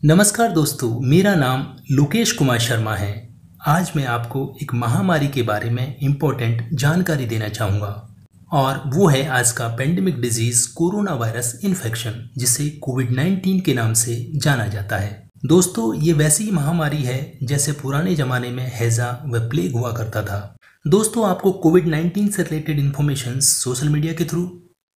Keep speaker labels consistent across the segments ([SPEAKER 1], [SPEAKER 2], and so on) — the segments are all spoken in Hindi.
[SPEAKER 1] नमस्कार दोस्तों, मेरा नाम लोकेश कुमार शर्मा है। आज मैं आपको एक महामारी के बारे में इम्पोर्टेंट जानकारी देना चाहूँगा और वो है आज का pandemic disease corona virus infection, जिसे कोविड-19 के नाम से जाना जाता है। दोस्तों, ये वैसी महामारी है जैसे पुराने ज़माने में हैजा व प्लेग हुआ करता था। दोस्तों, आपको कोविड-19 से रिलेटेड इन्फॉर्मेशन सोशल मीडिया के थ्रू,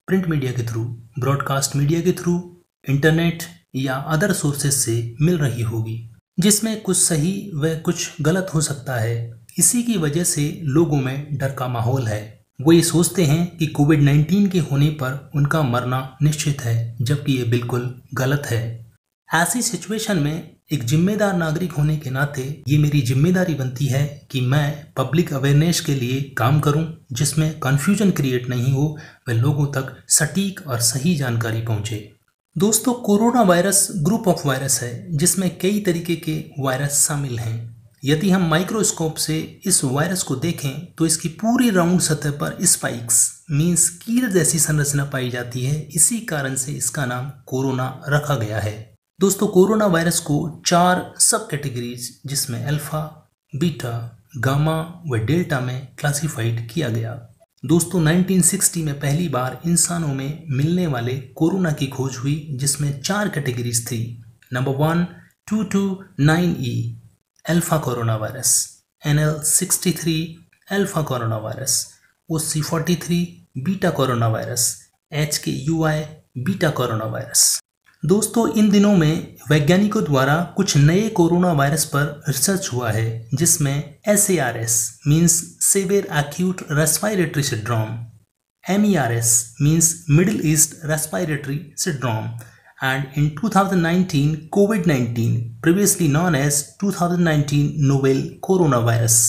[SPEAKER 1] प्रिंट मीडिया के थ्रू, ब्रॉडकास्ट मीडिया के थ्रू, इंटरनेट या अदर सोर्सेज से मिल रही होगी, जिसमें कुछ सही व कुछ गलत हो सकता है। इसी की वजह से लोगों में डर का माहौल है। वो ये सोचते हैं कि कोविड-19 के होने पर उनका मरना निश्चित है, जबकि ये बिल्कुल गलत है। ऐसी सिचुएशन में एक जिम्मेदार नागरिक होने के नाते ये मेरी जिम्मेदारी बनती है कि मैं पब्लिक अवेयरनेस के लिए काम करूं, जिसमें कन्फ्यूजन क्रिएट नहीं हो व लोगों तक सटीक और सही जानकारी पहुंचे। दोस्तों, corona virus group of virus है जिसमें कई तरीके के वायरस शामिल हैं। यदि हम माइक्रोस्कोप से इस वायरस को देखें तो इसकी पूरी राउंड सतह पर स्पाइक्स मींस कील जैसी संरचना पाई जाती है। इसी कारण से इसका नाम कोरोना रखा गया है। दोस्तों, कोरोना वायरस को 4 सब कैटेगरीज जिसमें अल्फा, बीटा, गामा व डेल्टा में क्लासिफाइड किया गया। दोस्तों, 1960 में पहली बार इंसानों में मिलने वाले कोरोना की खोज हुई, जिसमें 4 कैटेगरीज थी। Number 1 229E alpha corona virus, NL63 alpha corona virus, OC43 beta corona virus, HKUI beta corona virus. दोस्तों, इन दिनों में वैज्ञानिकों द्वारा कुछ नए कोरोना वायरस पर रिसर्च हुआ है, जिसमें SARS means severe acute respiratory syndrome, MERS means middle east respiratory syndrome, and in 2019 COVID-19, previously known as 2019 novel coronavirus.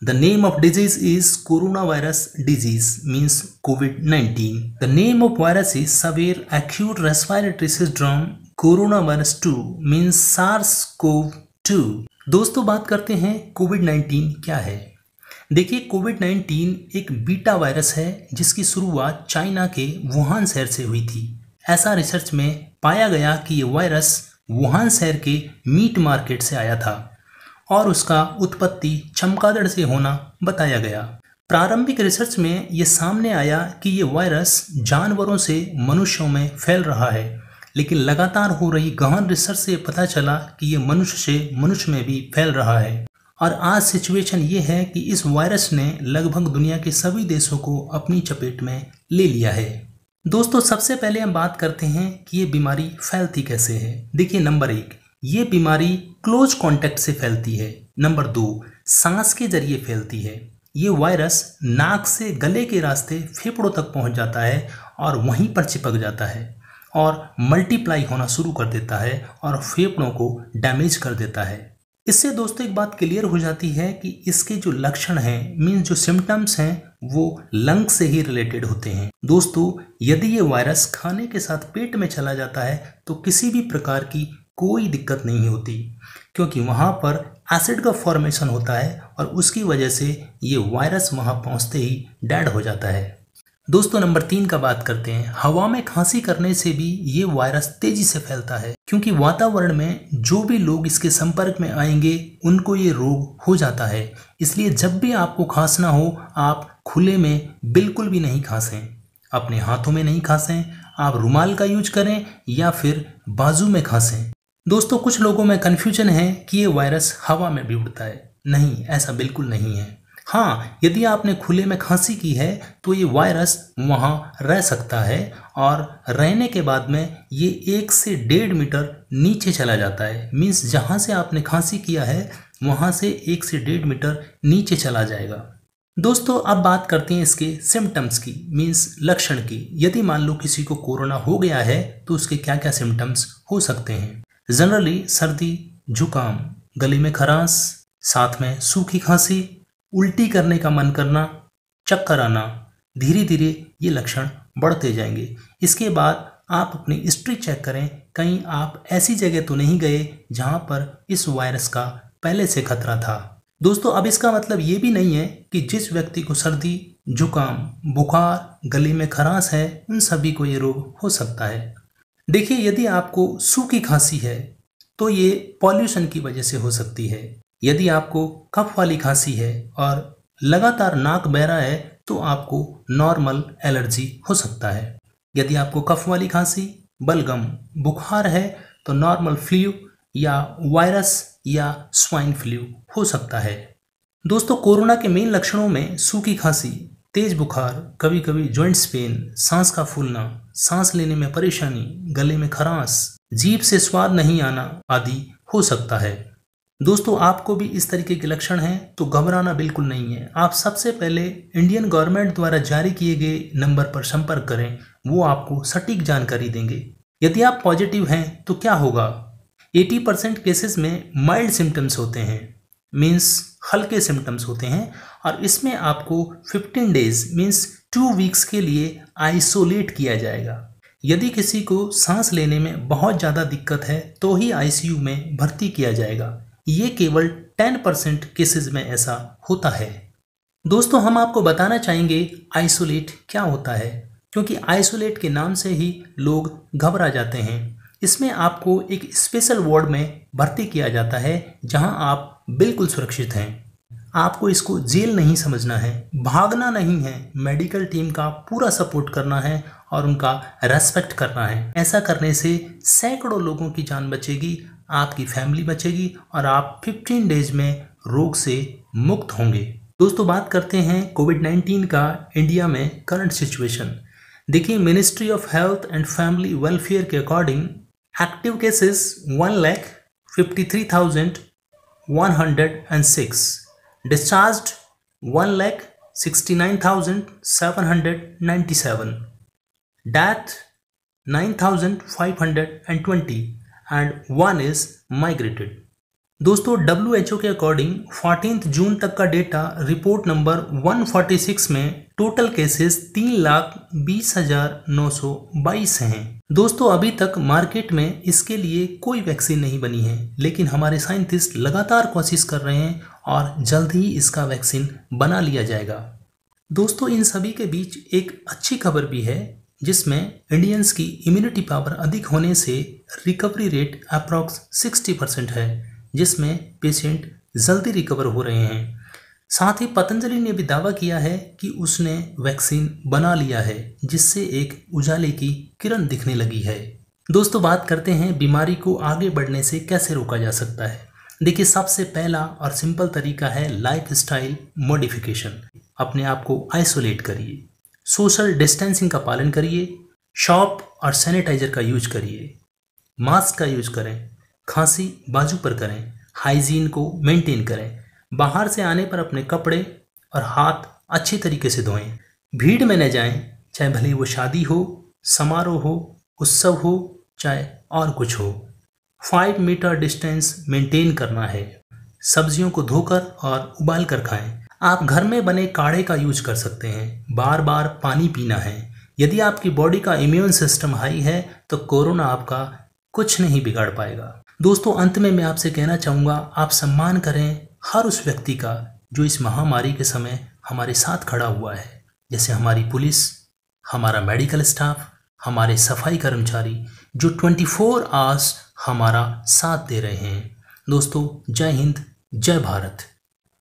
[SPEAKER 1] The name of disease is coronavirus disease means COVID-19. The name of virus is severe acute respiratory syndrome coronavirus 2 means SARS-CoV-2. दोस्तों, बात करते हैं कोविड-19 क्या है। देखिए, कोविड-19 एक बीटा वायरस है जिसकी शुरुआत चाइना के वुहान शहर से हुई थी। ऐसा रिसर्च में पाया गया कि ये वायरस वुहान शहर के मीट मार्केट से आया था और उसका उत्पत्ति चमगादड़ से होना बताया गया। प्रारंभिक रिसर्च में ये सामने आया कि ये वायरस जानवरों से मनुष्यों में फैल रहा है, लेकिन लगातार हो रही गहन रिसर्च से पता चला कि ये मनुष्य से मनुष्य में भी फैल रहा है। और आज सिचुएशन ये है कि इस वायरस ने लगभग दुनिया के सभी देशों को अपनी चपेट में ले लिया है। दोस्तों, सबसे पहले हम बात करते हैं कि ये बीमारी फैलती कैसे है। देखिए, नंबर 1, ये बीमारी क्लोज कांटेक्ट से फैलती है। नंबर 2, सांस के जरिए फैलती है। ये वायरस नाक से गले के रास्ते फेफड़ों तक पहुंच जाता है और वहीं पर चिपक जाता है और मल्टीप्लाई होना शुरू कर देता है और फेफड़ों को डैमेज कर देता है। इससे दोस्तों एक बात क्लियर हो जाती है कि इसके जो लक्षण हैं मीन्स जो सिम्टम्स हैं वो लंग से ही रिलेटेड होते हैं। दोस्तों, यदि ये वायरस खाने के साथ पेट में चला जाता है तो किसी भी प्रकार की कोई दिक्कत नहीं होती, क्योंकि वहाँ पर एसिड का फॉर्मेशन होता है और उसकी वजह से ये वायरस वहाँ पहुँचते ही डेड हो जाता है। दोस्तों, नंबर 3 का बात करते हैं। हवा में खांसी करने से भी ये वायरस तेजी से फैलता है, क्योंकि वातावरण में जो भी लोग इसके संपर्क में आएंगे उनको ये रोग हो जाता है। इसलिए जब भी आपको खांसना हो, आप खुले में बिल्कुल भी नहीं खांसें, अपने हाथों में नहीं खांसें, आप रुमाल का यूज करें या फिर बाजू में खांसें। दोस्तों, कुछ लोगों में कन्फ्यूजन है कि ये वायरस हवा में भी उड़ता है। नहीं, ऐसा बिल्कुल नहीं है। हाँ, यदि आपने खुले में खांसी की है तो ये वायरस वहाँ रह सकता है और रहने के बाद में ये 1 से 1.5 मीटर नीचे चला जाता है। मीन्स जहाँ से आपने खांसी किया है वहाँ से 1 से 1.5 मीटर नीचे चला जाएगा। दोस्तों, अब बात करते हैं इसके सिम्टम्स की, मीन्स लक्षण की। यदि मान लो किसी को कोरोना हो गया है तो उसके क्या क्या सिम्टम्स हो सकते हैं। जनरली सर्दी, जुकाम, गले में खरांश, साथ में सूखी खांसी, उल्टी करने का मन करना, चक्कर आना। धीरे धीरे ये लक्षण बढ़ते जाएंगे। इसके बाद आप अपनी हिस्ट्री चेक करें, कहीं आप ऐसी जगह तो नहीं गए जहां पर इस वायरस का पहले से खतरा था। दोस्तों, अब इसका मतलब ये भी नहीं है कि जिस व्यक्ति को सर्दी, जुकाम, बुखार, गले में खरांश है, उन सभी को ये रोग हो सकता है। देखिए, यदि आपको सूखी खांसी है तो ये पॉल्यूशन की वजह से हो सकती है। यदि आपको कफ वाली खांसी है और लगातार नाक बह रहा है तो आपको नॉर्मल एलर्जी हो सकता है। यदि आपको कफ वाली खांसी, बलगम, बुखार है तो नॉर्मल फ्लू या वायरस या स्वाइन फ्लू हो सकता है। दोस्तों, कोरोना के मेन लक्षणों में सूखी खांसी, तेज बुखार, कभी कभी जॉइंट्स पेन, सांस का फूलना, सांस लेने में परेशानी, गले में खराश, जीभ से स्वाद नहीं आना आदि हो सकता है। दोस्तों, आपको भी इस तरीके के लक्षण हैं तो घबराना बिल्कुल नहीं है। आप सबसे पहले इंडियन गवर्नमेंट द्वारा जारी किए गए नंबर पर संपर्क करें, वो आपको सटीक जानकारी देंगे। यदि आप पॉजिटिव हैं तो क्या होगा? 80% केसेस में माइल्ड सिम्टम्स होते हैं, मीन्स हल्के सिम्टम्स होते हैं, और इसमें आपको 15 डेज मीन्स 2 वीक्स के लिए आइसोलेट किया जाएगा। यदि किसी को सांस लेने में बहुत ज़्यादा दिक्कत है तो ही आईसीयू में भर्ती किया जाएगा। ये केवल 10% केसेस में ऐसा होता है। दोस्तों, हम आपको बताना चाहेंगे आइसोलेट क्या होता है, क्योंकि आइसोलेट के नाम से ही लोग घबरा जाते हैं। इसमें आपको एक स्पेशल वार्ड में भर्ती किया जाता है जहां आप बिल्कुल सुरक्षित हैं। आपको इसको जेल नहीं समझना है, भागना नहीं है, मेडिकल टीम का पूरा सपोर्ट करना है और उनका रेस्पेक्ट करना है। ऐसा करने से सैकड़ों लोगों की जान बचेगी, आपकी फैमिली बचेगी और आप 15 डेज में रोग से मुक्त होंगे। दोस्तों, बात करते हैं कोविड-19 का इंडिया में करंट सिचुएशन। देखिए, ministry of health and family welfare के according active cases 1,53,106, discharged 1,69,797, death 9,520 and 1 is migrated। दोस्तों, WHO के अकॉर्डिंग 14 जून तक का डेटा रिपोर्ट नंबर 146 में टोटल केसेस 3,20,922 हैं। दोस्तों, अभी तक मार्केट में इसके लिए कोई वैक्सीन नहीं बनी है, लेकिन हमारे साइंटिस्ट लगातार कोशिश कर रहे हैं और जल्द ही इसका वैक्सीन बना लिया जाएगा। दोस्तों, इन सभी के बीच एक अच्छी खबर भी है, जिसमें इंडियंस की इम्यूनिटी पावर अधिक होने से रिकवरी रेट अप्रॉक्स 60% है, जिसमें पेशेंट जल्दी रिकवर हो रहे हैं। साथ ही पतंजलि ने भी दावा किया है कि उसने वैक्सीन बना लिया है, जिससे एक उजाले की किरण दिखने लगी है। दोस्तों, बात करते हैं बीमारी को आगे बढ़ने से कैसे रोका जा सकता है। देखिए, सबसे पहला और सिंपल तरीका है लाइफस्टाइल मॉडिफिकेशन। अपने आप को आइसोलेट करिए, सोशल डिस्टेंसिंग का पालन करिए, शॉप और सैनिटाइजर का यूज करिए, मास्क का यूज करें, खांसी बाजू पर करें, हाइजीन को मेंटेन करें, बाहर से आने पर अपने कपड़े और हाथ अच्छी तरीके से धोएं, भीड़ में न जाएं, चाहे भले वो शादी हो, समारोह हो, उत्सव हो, चाहे और कुछ हो। 5 मीटर डिस्टेंस मेंटेन करना है। सब्जियों को धोकर और उबाल कर खाएं। आप घर में बने काढ़े का यूज कर सकते हैं। बार बार पानी पीना है। यदि आपकी बॉडी का इम्यून सिस्टम हाई है तो कोरोना आपका कुछ नहीं बिगाड़ पाएगा। दोस्तों, अंत में मैं आपसे कहना चाहूँगा, आप सम्मान करें हर उस व्यक्ति का जो इस महामारी के समय हमारे साथ खड़ा हुआ है, जैसे हमारी पुलिस, हमारा मेडिकल स्टाफ, हमारे सफाई कर्मचारी जो 24 आवर्स हमारा साथ दे रहे हैं। दोस्तों, जय हिंद, जय भारत।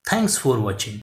[SPEAKER 1] Thanks for watching.